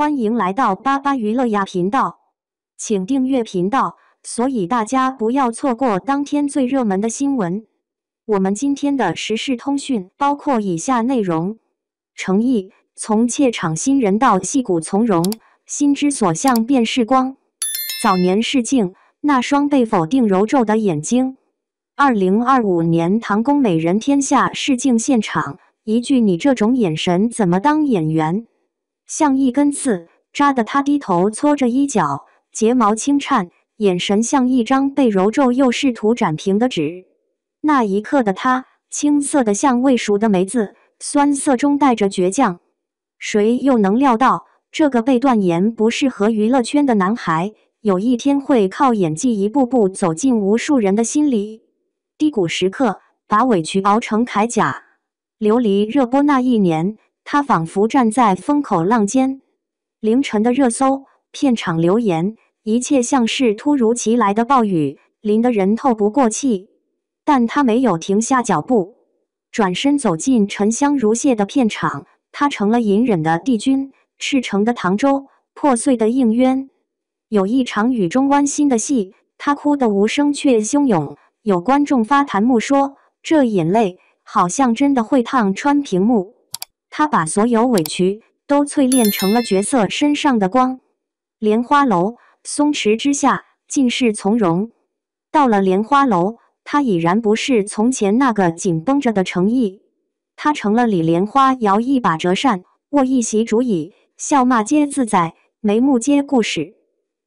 欢迎来到巴巴娱乐呀频道，请订阅频道，所以大家不要错过当天最热门的新闻。我们今天的时事通讯包括以下内容：诚意从怯场新人到戏骨从容，心之所向便是光。早年试镜，那双被否定揉皱的眼睛。2025年唐宫美人天下试镜现场，一句你这种眼神怎么当演员？像一根刺，扎得他低头搓着衣角，睫毛轻颤，眼神像一张被揉皱又试图展平的纸。那一刻的他，青涩的像未熟的梅子，酸涩中带着倔强。谁又能料到，这个被断言不适合娱乐圈的男孩，有一天会靠演技一步步走进无数人的心里？低谷时刻，把委屈熬成铠甲。琉璃热播那一年，他仿佛站在风口浪尖。凌晨的热搜，片场留言，一切像是突如其来的暴雨，淋得人透不过气。但他没有停下脚步，转身走进沉香如屑的片场。他成了隐忍的帝君，赤诚的唐周，破碎的应渊。有一场雨中剜心的戏，他哭得无声却汹涌。有观众发弹幕说，这眼泪好像真的会烫穿屏幕。他把所有委屈都淬炼成了角色身上的光。莲花楼，松弛之下尽是从容。到了莲花楼，他已然不是从前那个紧绷着的诚意，他成了李莲花，摇一把折扇，握一席竹椅，笑骂皆自在，眉目皆故事。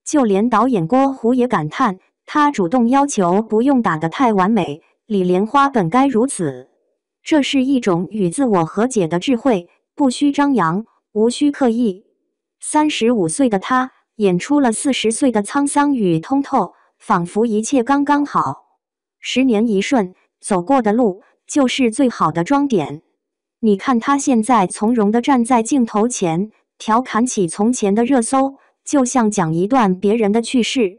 就连导演郭虎也感叹，他主动要求不用打得太完美，李莲花本该如此。这是一种与自我和解的智慧，不需张扬，无需刻意。35岁的他演出了40岁的沧桑与通透，仿佛一切刚刚好。10年一瞬，走过的路就是最好的装点。你看他现在从容地站在镜头前，调侃起从前的热搜，就像讲一段别人的趣事。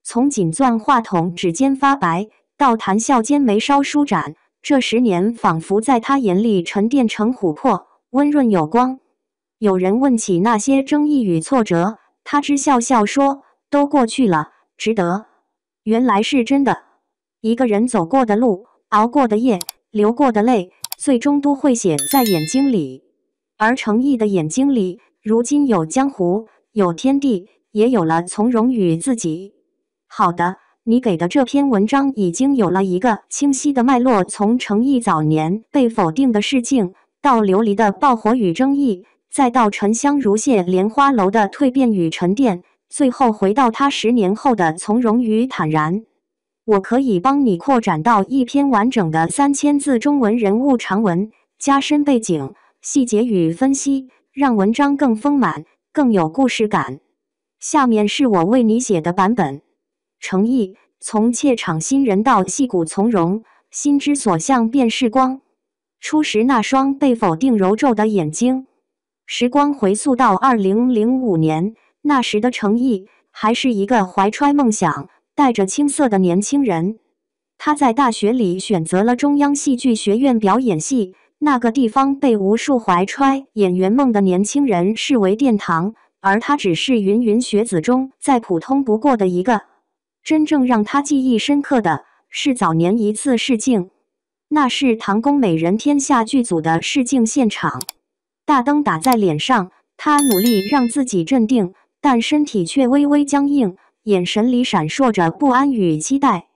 从紧攥话筒指尖发白，到谈笑间眉梢舒展，这10年仿佛在他眼里沉淀成琥珀，温润有光。有人问起那些争议与挫折，他只笑笑说，都过去了，值得。原来是真的。一个人走过的路，熬过的夜，流过的泪，最终都会写在眼睛里。而诚意的眼睛里，如今有江湖，有天地，也有了从容与自己。好的，你给的这篇文章已经有了一个清晰的脉络，从诚意早年被否定的试镜，到琉璃的爆火与争议，再到沉香如屑莲花楼的蜕变与沉淀，最后回到他10年后的从容与坦然。我可以帮你扩展到一篇完整的3000字中文人物长文，加深背景、细节与分析，让文章更丰满，更有故事感。下面是我为你写的版本。诚意从怯场新人到戏骨从容，心之所向便是光。初时那双被否定揉皱的眼睛。时光回溯到2005年，那时的诚意还是一个怀揣梦想，带着青涩的年轻人。他在大学里选择了中央戏剧学院表演系，那个地方被无数怀揣演员梦的年轻人视为殿堂，而他只是芸芸学子中再普通不过的一个。真正让他记忆深刻的是早年一次试镜，那是唐宫美人天下剧组的试镜现场。大灯打在脸上，他努力让自己镇定，但身体却微微僵硬，眼神里闪烁着不安与期待。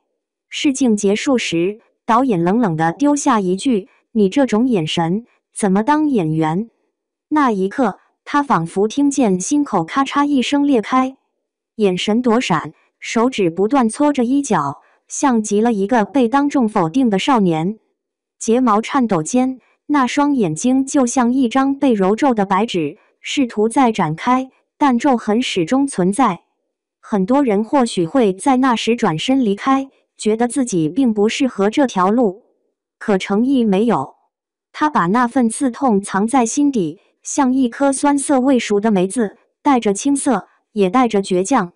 试镜结束时，导演冷冷地丢下一句：“你这种眼神，怎么当演员？”那一刻，他仿佛听见心口咔嚓一声裂开，眼神躲闪，手指不断搓着衣角，像极了一个被当众否定的少年。睫毛颤抖间，那双眼睛就像一张被揉皱的白纸，试图再展开，但皱痕始终存在。很多人或许会在那时转身离开，觉得自己并不适合这条路。可诚意没有，他把那份刺痛藏在心底，像一颗酸涩未熟的梅子，带着青涩，也带着倔强。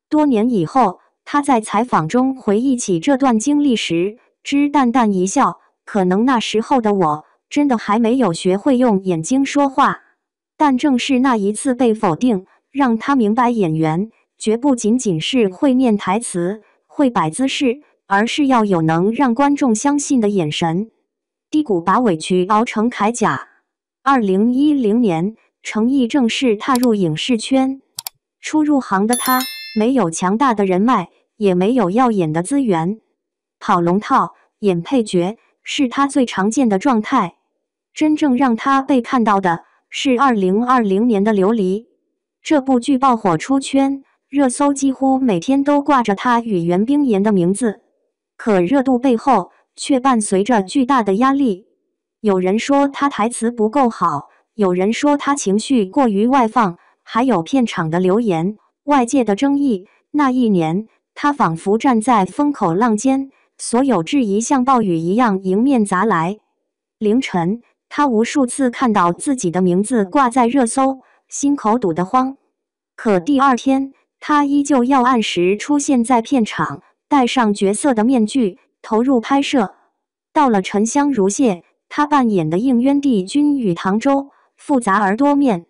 多年以后，他在采访中回忆起这段经历时，只淡淡一笑，可能那时候的我真的还没有学会用眼睛说话。但正是那一次被否定，让他明白演员绝不仅仅是会念台词、会摆姿势，而是要有能让观众相信的眼神。低谷把委屈熬成铠甲。2010年，程毅正式踏入影视圈。初入行的他，没有强大的人脉，也没有耀眼的资源，跑龙套、演配角是他最常见的状态。真正让他被看到的是2020年的《琉璃》。这部剧爆火出圈，热搜几乎每天都挂着他与袁冰妍的名字。可热度背后却伴随着巨大的压力。有人说他台词不够好，有人说他情绪过于外放，还有片场的流言、外界的争议。那一年，他仿佛站在风口浪尖，所有质疑像暴雨一样迎面砸来。凌晨，他无数次看到自己的名字挂在热搜，心口堵得慌。可第二天，他依旧要按时出现在片场，戴上角色的面具，投入拍摄。到了《沉香如屑》，他扮演的应渊帝君与唐周复杂而多面。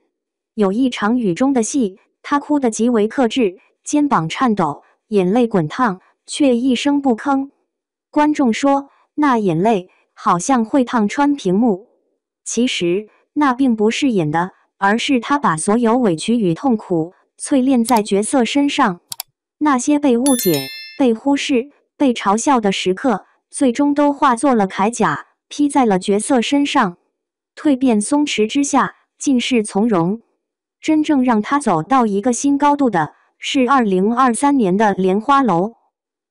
有一场雨中的戏，他哭得极为克制，肩膀颤抖，眼泪滚烫，却一声不吭。观众说，那眼泪好像会烫穿屏幕。其实，那并不是演的，而是他把所有委屈与痛苦淬炼在角色身上。那些被误解、被忽视、被嘲笑的时刻，最终都化作了铠甲，披在了角色身上。蜕变松弛之下，尽是从容。真正让他走到一个新高度的，是2023年的《莲花楼》。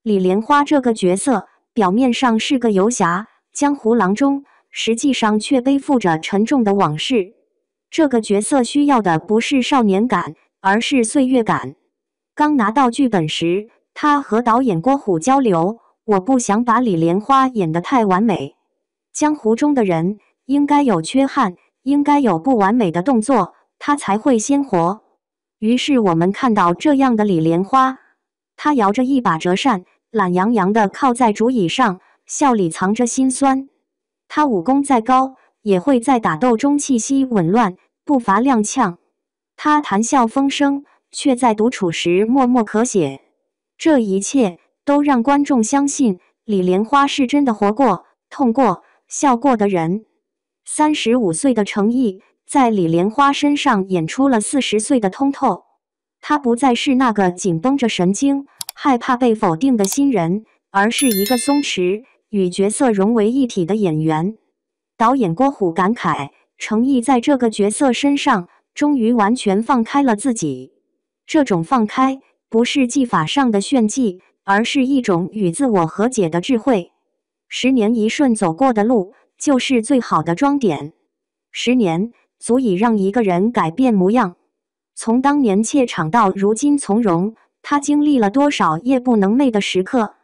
李莲花这个角色，表面上是个游侠、江湖郎中，实际上却背负着沉重的往事。这个角色需要的不是少年感，而是岁月感。刚拿到剧本时，他和导演郭虎交流，我不想把李莲花演得太完美。江湖中的人应该有缺憾，应该有不完美的动作，他才会鲜活。于是我们看到这样的李莲花，他摇着一把折扇，懒洋洋地靠在竹椅上，笑里藏着心酸。他武功再高，也会在打斗中气息紊乱，步伐踉跄。他谈笑风生，却在独处时默默咳血。这一切都让观众相信，李莲花是真的活过、痛过、笑过的人。35岁的程毅在李莲花身上演出了40岁的通透。他不再是那个紧绷着神经、害怕被否定的新人，而是一个松弛、与角色融为一体的演员。导演郭虎感慨，程毅在这个角色身上终于完全放开了自己。这种放开不是技法上的炫技，而是一种与自我和解的智慧。10年一瞬走过的路，就是最好的装点。10年足以让一个人改变模样。从当年怯场到如今从容，他经历了多少夜不能寐的时刻？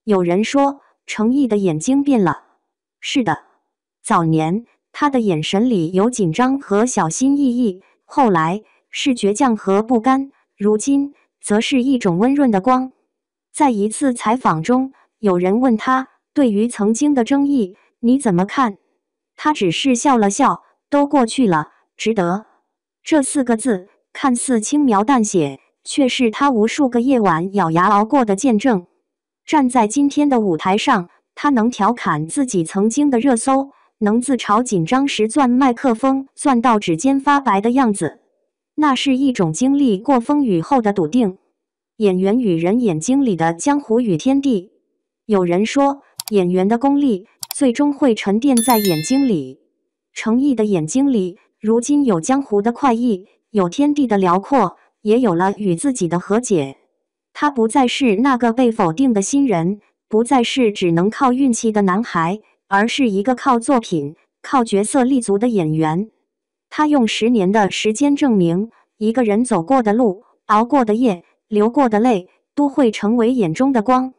有人说，程毅的眼睛变了。是的，早年他的眼神里有紧张和小心翼翼，后来是倔强和不甘，如今则是一种温润的光。在一次采访中，有人问他，对于曾经的争议，你怎么看？他只是笑了笑，都过去了，值得。这4个字看似轻描淡写，却是他无数个夜晚咬牙熬过的见证。站在今天的舞台上，他能调侃自己曾经的热搜，能自嘲紧张时攥麦克风攥到指尖发白的样子，那是一种经历过风雨后的笃定。演员与人眼睛里的江湖与天地。有人说，演员的功力最终会沉淀在眼睛里。程毅的眼睛里，如今有江湖的快意，有天地的辽阔，也有了与自己的和解。他不再是那个被否定的新人，不再是只能靠运气的男孩，而是一个靠作品、靠角色立足的演员。他用10年的时间证明，一个人走过的路、熬过的夜、流过的泪，都会成为眼中的光。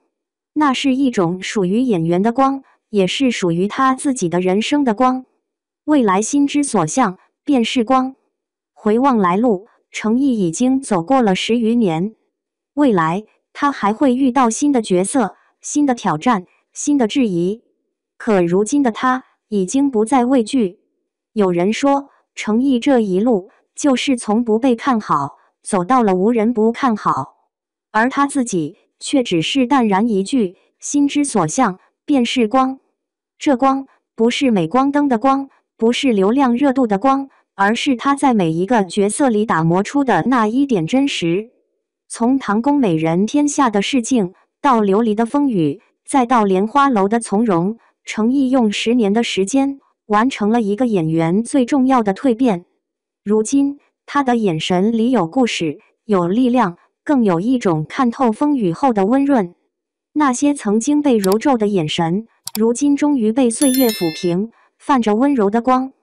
那是一种属于演员的光，也是属于他自己的人生的光。未来心之所向，便是光。回望来路，程毅已经走过了10余年。未来，他还会遇到新的角色、新的挑战、新的质疑。可如今的他，已经不再畏惧。有人说，程毅这一路就是从不被看好，走到了无人不看好，而他自己却只是淡然一句：心之所向，便是光。这光不是镁光灯的光，不是流量热度的光，而是他在每一个角色里打磨出的那一点真实。从唐宫美人天下的试镜，到琉璃的风雨，再到莲花楼的从容，程毅用10年的时间完成了一个演员最重要的蜕变。如今，他的眼神里有故事，有力量，更有一种看透风雨后的温润。那些曾经被揉皱的眼神，如今终于被岁月抚平，泛着温柔的光。